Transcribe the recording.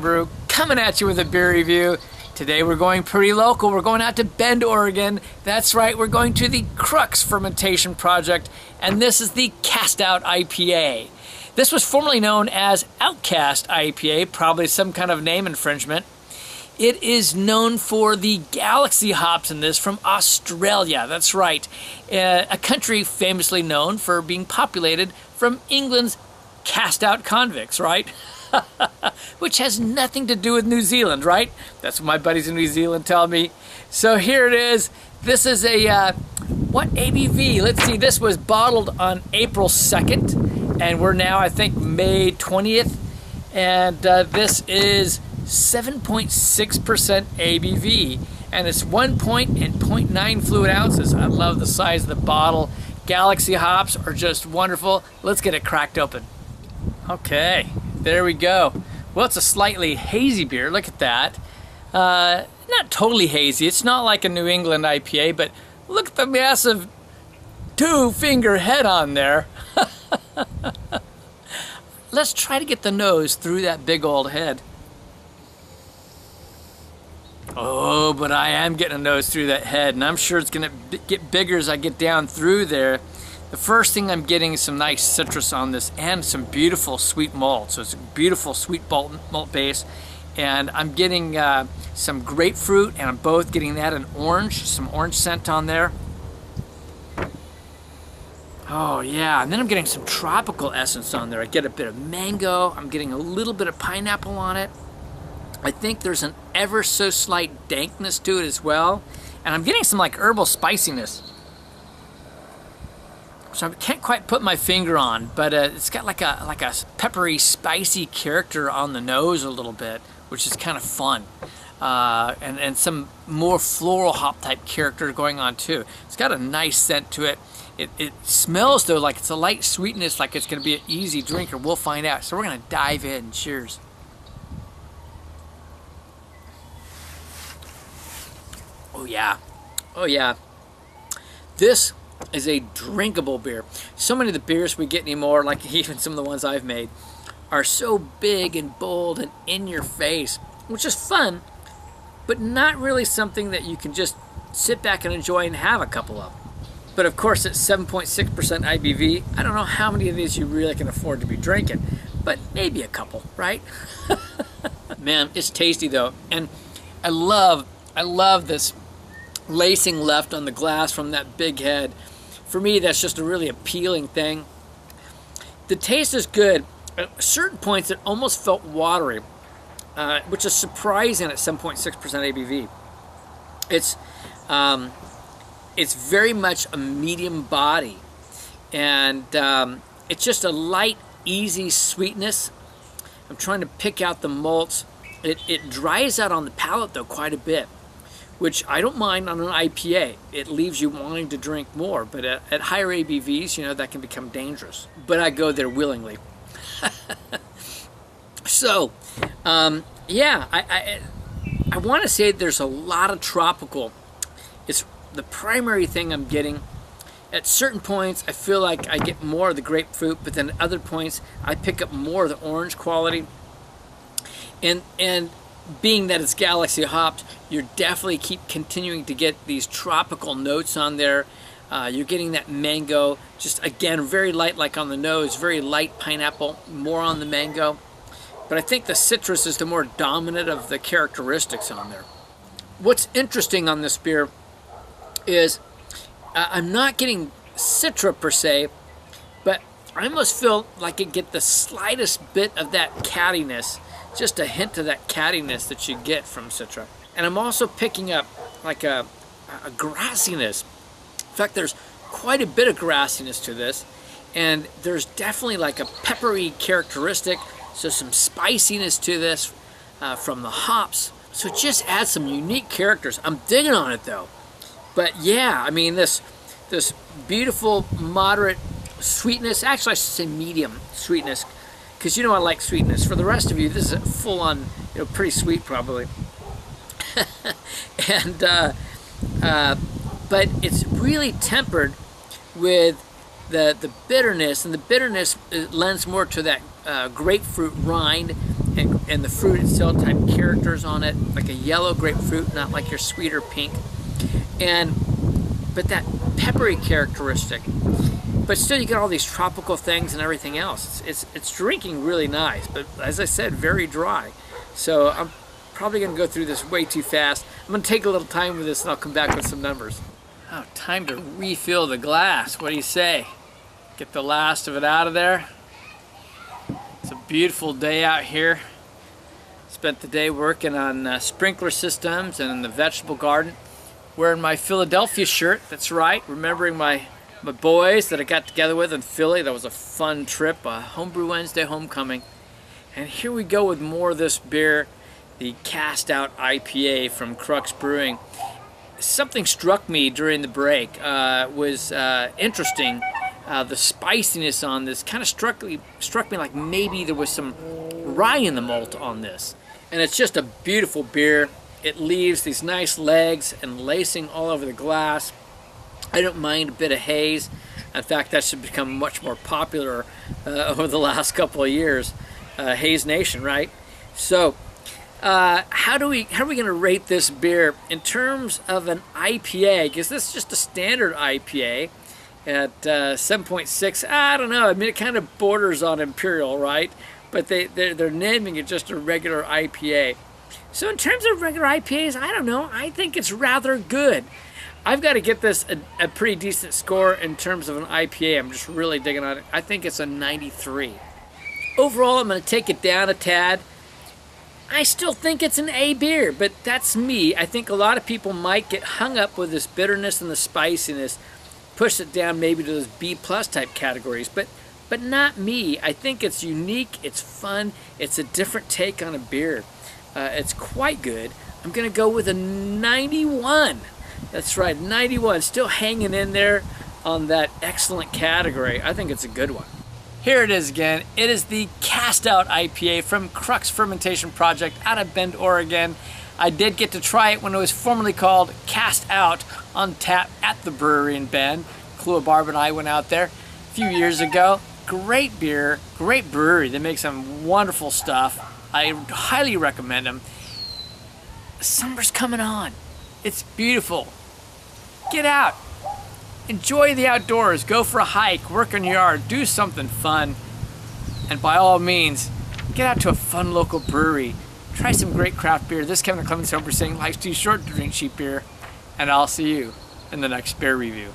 Brew, coming at you with a beer review. Today we're going pretty local. We're going out to Bend, Oregon. That's right, we're going to the Crux Fermentation project, and this is the Castout IPA. This was formerly known as Outcast IPA, probably some kind of name infringement. It is known for the Galaxy hops in this from Australia. That's right, a country famously known for being populated from England's cast out convicts, right? Which has nothing to do with New Zealand, right? That's what my buddies in New Zealand tell me. So here it is. This is a, what ABV? Let's see, this was bottled on April 2nd, and we're now, I think, May 20th. And this is 7.6% ABV, and it's 1 point and 0.9 fluid ounces. I love the size of the bottle. Galaxy hops are just wonderful. Let's get it cracked open. Okay, there we go. Well, it's a slightly hazy beer. Look at that. Not totally hazy. It's not like a New England IPA, but look at the massive two-finger head on there. Let's try to get the nose through that big old head. Oh, but I am getting a nose through that head, and I'm sure it's going to get bigger as I get down through there. The first thing I'm getting is some nice citrus on this and some beautiful sweet malt. So it's a beautiful sweet malt base. And I'm getting some grapefruit, and I'm both getting that and orange, some orange scent on there. Oh yeah, and then I'm getting some tropical essence on there. I get a bit of mango. I'm getting a little bit of pineapple on it. I think there's an ever so slight dankness to it as well. And I'm getting some like herbal spiciness. So I can't quite put my finger on, but it's got like a peppery, spicy character on the nose a little bit, which is kind of fun. And some more floral hop type character going on too. It's got a nice scent to it. It smells though like it's a light sweetness, like it's going to be an easy drinker. We'll find out. So we're going to dive in. Cheers. Oh yeah. Oh yeah. This is a drinkable beer. So many of the beers we get anymore, like even some of the ones I've made, are so big and bold and in your face, which is fun, but not really something that you can just sit back and enjoy and have a couple of. But of course, at 7.6% IBV, I don't know how many of these you really can afford to be drinking, but maybe a couple, right? Man, it's tasty though, and I love this lacing left on the glass from that big head. For me, that's just a really appealing thing. The taste is good. At certain points, it almost felt watery, which is surprising at 7.6% ABV. It's very much a medium body, and it's just a light, easy sweetness. I'm trying to pick out the malts. It dries out on the palate though quite a bit, which I don't mind on an IPA. It leaves you wanting to drink more, but at higher ABVs, you know, that can become dangerous. But I go there willingly. So, yeah, I want to say there's a lot of tropical. It's the primary thing I'm getting. At certain points, I feel like I get more of the grapefruit, but then at other points, I pick up more of the orange quality. And being that it's Galaxy hopped, you're definitely keep continuing to get these tropical notes on there. You're getting that mango, just again, very light like on the nose, very light pineapple, more on the mango. But I think the citrus is the more dominant of the characteristics on there. What's interesting on this beer is I'm not getting citra per se, but I almost feel like I get the slightest bit of that cattiness, just a hint of that cattiness that you get from citra. And I'm also picking up like a grassiness. In fact, there's quite a bit of grassiness to this, and there's definitely like a peppery characteristic, so some spiciness to this from the hops. So it just adds some unique characters. I'm digging on it though. But yeah, I mean this beautiful moderate sweetness, actually I should say medium sweetness, because you know I like sweetness. For the rest of you, this is a full-on, you know, pretty sweet probably. And but it's really tempered with the bitterness, and the bitterness lends more to that grapefruit rind and the fruit itself type characters on it, like a yellow grapefruit, not like your sweeter pink. But that peppery characteristic. But still you get all these tropical things and everything else. It's drinking really nice, but as I said, very dry. So I'm probably gonna go through this way too fast. I'm gonna take a little time with this and I'll come back with some numbers. Oh, time to refill the glass. What do you say? Get the last of it out of there. It's a beautiful day out here. Spent the day working on sprinkler systems and in the vegetable garden. Wearing my Philadelphia shirt, that's right, remembering my boys that I got together with in Philly. That was a fun trip, a Homebrew Wednesday homecoming. And here we go with more of this beer, the Castout IPA from Crux Brewing. Something struck me during the break, was interesting. The spiciness on this kind of struck me like maybe there was some rye in the malt on this. And it's just a beautiful beer. It leaves these nice legs and lacing all over the glass. I don't mind a bit of haze. In fact, that should become much more popular over the last couple of years. Haze Nation, right? So, how are we going to rate this beer in terms of an IPA? Because this is just a standard IPA at 7.6. I don't know. I mean, it kind of borders on Imperial, right? But they're naming it just a regular IPA. So in terms of regular IPAs, I don't know. I think it's rather good. I've got to get this a pretty decent score in terms of an IPA. I'm just really digging on it. I think it's a 93. Overall, I'm going to take it down a tad. I still think it's an A beer, but that's me. I think a lot of people might get hung up with this bitterness and the spiciness, push it down maybe to those B+ type categories, but not me. I think it's unique, it's fun, it's a different take on a beer. It's quite good. I'm going to go with a 91. That's right, 91. Still hanging in there on that excellent category. I think it's a good one. Here it is again. It is the Castout IPA from Crux Fermentation Project out of Bend, Oregon. I did get to try it when it was formerly called Cast Out on tap at the brewery in Bend. Klua Barb and I went out there a few years ago. Great beer, great brewery. They make some wonderful stuff. I highly recommend them. Summer's coming on. It's beautiful. Get out. Enjoy the outdoors. Go for a hike, work in your yard, do something fun. And by all means, get out to a fun local brewery. Try some great craft beer. This is Kevin Clemens Sober saying life's too short to drink cheap beer. And I'll see you in the next beer review.